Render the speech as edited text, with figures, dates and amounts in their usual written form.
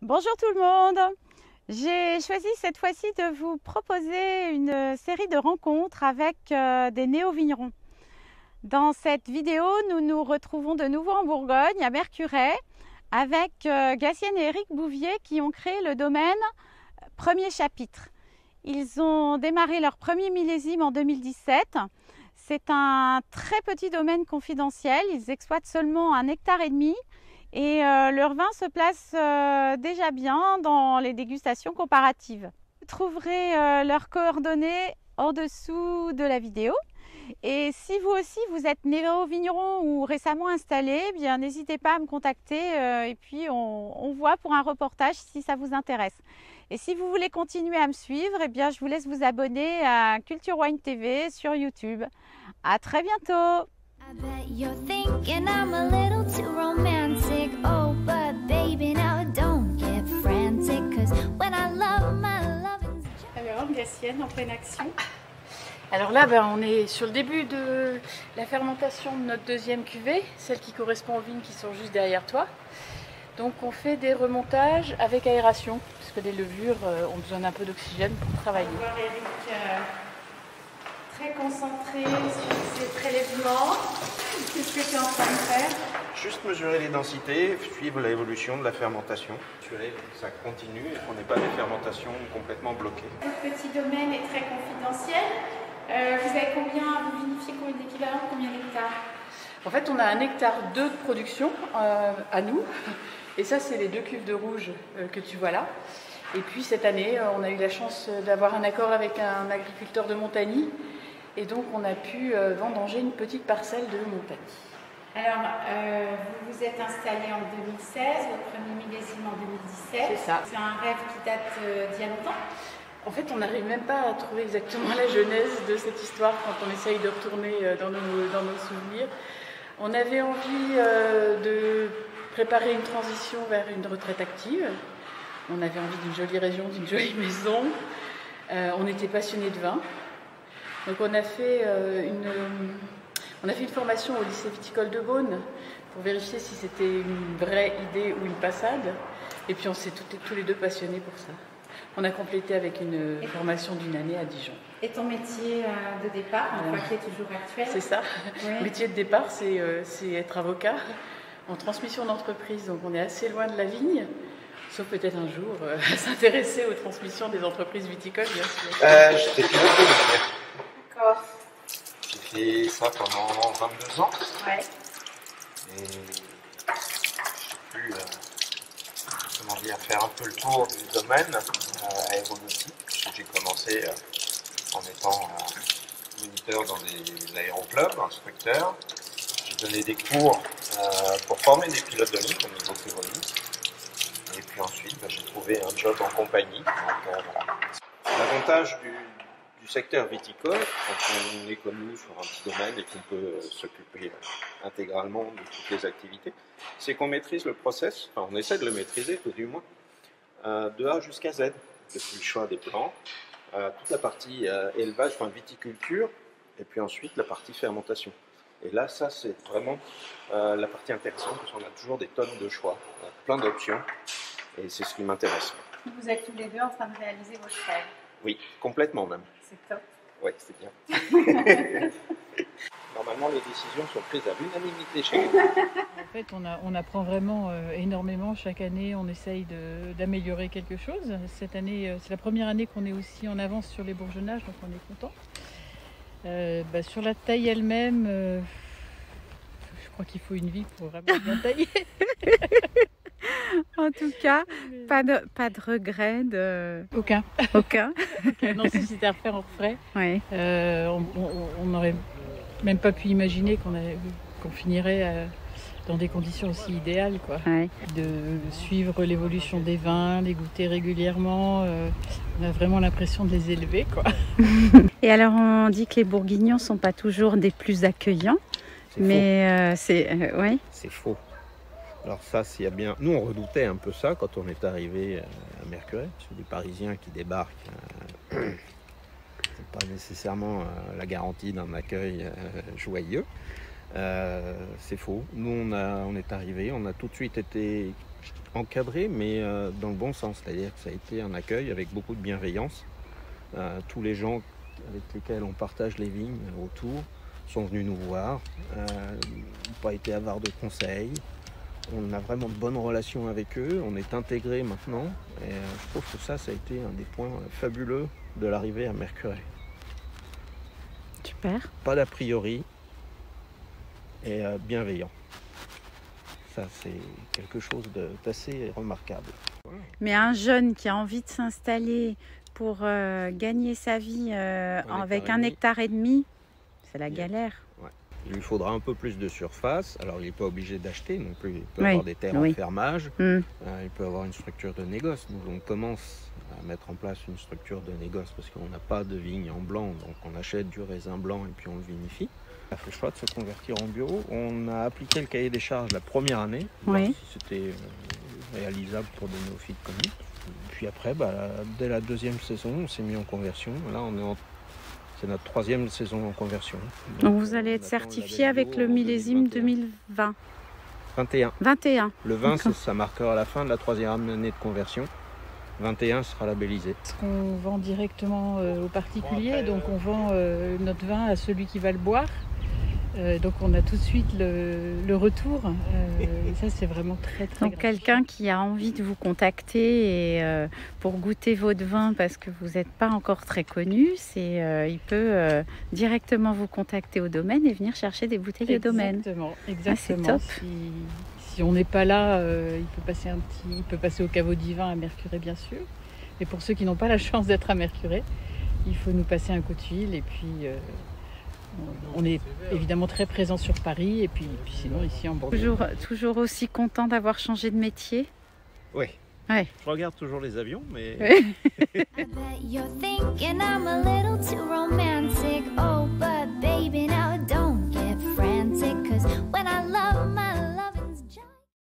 Bonjour tout le monde. J'ai choisi cette fois-ci de vous proposer une série de rencontres avec des néo-vignerons. Dans cette vidéo, nous nous retrouvons de nouveau en Bourgogne, à Mercurey, avec Gatien et Éric Bouvier qui ont créé le domaine Premier Chapitre. Ils ont démarré leur premier millésime en 2017. C'est un très petit domaine confidentiel. Ils exploitent seulement 1,5 hectare et leur vin se place déjà bien dans les dégustations comparatives. Vous trouverez leurs coordonnées en dessous de la vidéo. Et si vous aussi vous êtes néo-vigneron ou récemment installé, eh bien n'hésitez pas à me contacter et puis on voit pour un reportage si ça vous intéresse. Et si vous voulez continuer à me suivre, eh bien je vous laisse vous abonner à Culture Wine TV sur YouTube. À très bientôt. I bet you're thinking I'm a little too romantic. Oh, but baby, now don't get frantic. Cause when I love my loving's... Alors, Gassienne en pleine action. Alors là, on est sur le début de la fermentation de notre deuxième cuvée, celle qui correspond aux vignes qui sont juste derrière toi. Donc on fait des remontages avec aération, parce que les levures ont besoin d'un peu d'oxygène pour travailler. On va voir Éric très concentré sur ses prélèvements. Qu'est-ce que tu es en train de faire? Juste mesurer les densités, suivre l'évolution de la fermentation, assurer que ça continue et qu'on n'ait pas des fermentations complètement bloquées. Votre petit domaine est très confidentiel. Vous avez combien, vous vinifiez combien d'équivalents, combien d'hectares? En fait, on a 1,2 hectare de production à nous, et ça, c'est les 2 cuves de rouge que tu vois là. Et puis cette année, on a eu la chance d'avoir un accord avec un agriculteur de Montagny, et donc on a pu vendanger une petite parcelle de Montagny. Alors, vous vous êtes installé en 2016, votre premier millésime en 2017. C'est ça. C'est un rêve qui date d'il y a longtemps? En fait, on n'arrive même pas à trouver exactement la genèse de cette histoire quand on essaye de retourner dans nos souvenirs. On avait envie de préparer une transition vers une retraite active. On avait envie d'une jolie région, d'une jolie maison. On était passionnés de vin. Donc on a fait une formation au lycée viticole de Beaune pour vérifier si c'était une vraie idée ou une passade. Et puis on s'est tous les deux passionnés pour ça. On a complété avec une formation d'1 année à Dijon. Et ton métier de départ, qui est toujours actuel? C'est ça. Oui. Le métier de départ, c'est être avocat en transmission d'entreprise. Donc on est assez loin de la vigne, sauf peut-être un jour s'intéresser aux transmissions des entreprises viticoles, bien sûr. J'étais pilote de ligne. D'accord. J'ai fait ça pendant 22 ans Ouais. et j'ai pu faire un peu le tour du domaine aéronautique. J'ai commencé en étant moniteur dans l'aéroclub, instructeur. J'ai donné des cours pour former des pilotes de ligne comme niveau théorique. Et puis ensuite, j'ai trouvé un job en compagnie. L'avantage du secteur viticole, quand on est comme nous sur un petit domaine et qu'on peut s'occuper intégralement de toutes les activités, c'est qu'on maîtrise le process, enfin on essaie de le maîtriser tout du moins, de A jusqu'à Z, depuis le choix des plants, toute la partie élevage, enfin viticulture, et puis ensuite la partie fermentation. Et là, ça c'est vraiment la partie intéressante, parce qu'on a toujours des tonnes de choix, plein d'options, et c'est ce qui m'intéresse. Vous êtes tous les deux en train de réaliser votre rêve. Oui, complètement même. C'est top. Oui, c'est bien. Normalement, les décisions sont prises à l'unanimité chez nous. En fait, on apprend vraiment énormément. Chaque année, on essaye d'améliorer quelque chose. Cette année, c'est la première année qu'on est aussi en avance sur les bourgeonnages, donc on est content. Sur la taille elle-même, je crois qu'il faut une vie pour vraiment bien tailler. En tout cas, pas de regret Aucun. aucun. Non, si c'était à refaire, on referait. Oui. On n'aurait même pas pu imaginer qu'on finirait dans des conditions aussi idéales, quoi. Ouais. De suivre l'évolution des vins, les goûter régulièrement. On a vraiment l'impression de les élever, quoi. Et alors, on dit que les Bourguignons sont pas toujours des plus accueillants, mais ouais. C'est faux. Alors ça, s'il y a bien... Nous, on redoutait un peu ça quand on est arrivé à Mercurey, sur des Parisiens qui débarquent. C'est pas nécessairement la garantie d'un accueil joyeux. C'est faux. Nous, on est arrivé, on a tout de suite été encadré, mais dans le bon sens. C'est-à-dire que ça a été un accueil avec beaucoup de bienveillance. Tous les gens avec lesquels on partage les vignes autour sont venus nous voir, n'ont pas été avares de conseils. On a vraiment de bonnes relations avec eux, on est intégrés maintenant. Et je trouve que ça a été un des points fabuleux de l'arrivée à Mercurey. Super. Pas d'a priori et bienveillant. Ça, c'est quelque chose d'assez remarquable. Mais un jeune qui a envie de s'installer pour gagner sa vie avec 1,5 hectare, c'est la galère. Ouais. Il lui faudra un peu plus de surface. Alors, il n'est pas obligé d'acheter non plus. Il peut avoir des terres en fermage. Il peut avoir une structure de négoce. Nous, on commence à mettre en place une structure de négoce parce qu'on n'a pas de vigne en blanc. Donc, on achète du raisin blanc et puis on le vinifie. On a fait le choix de se convertir en bio. On a appliqué le cahier des charges la première année, voir si c'était réalisable pour des néophytes comme nous. Puis après, dès la deuxième saison, on s'est mis en conversion. Là, c'est notre 3e saison en conversion. Donc vous allez être certifié avec le millésime 2020. 21. Le 20, ça marquera la fin de la 3e année de conversion. 21 sera labellisé. On vend directement aux particuliers, donc on vend notre vin à celui qui va le boire. Donc on a tout de suite le retour. Et ça, c'est vraiment très Donc quelqu'un qui a envie de vous contacter et pour goûter votre vin parce que vous n'êtes pas encore très connu, il peut directement vous contacter au domaine et venir chercher des bouteilles au domaine. Exactement. Ah, c'est top. Si on n'est pas là, il peut passer au caveau divin à Mercurey, bien sûr. Et pour ceux qui n'ont pas la chance d'être à Mercurey, il faut nous passer un coup de fil et puis on est évidemment très présent sur Paris et puis sinon ici en Bourgogne. Toujours aussi content d'avoir changé de métier? Oui. Ouais. Je regarde toujours les avions, mais... I bet you're thinking I'm a little too romantic.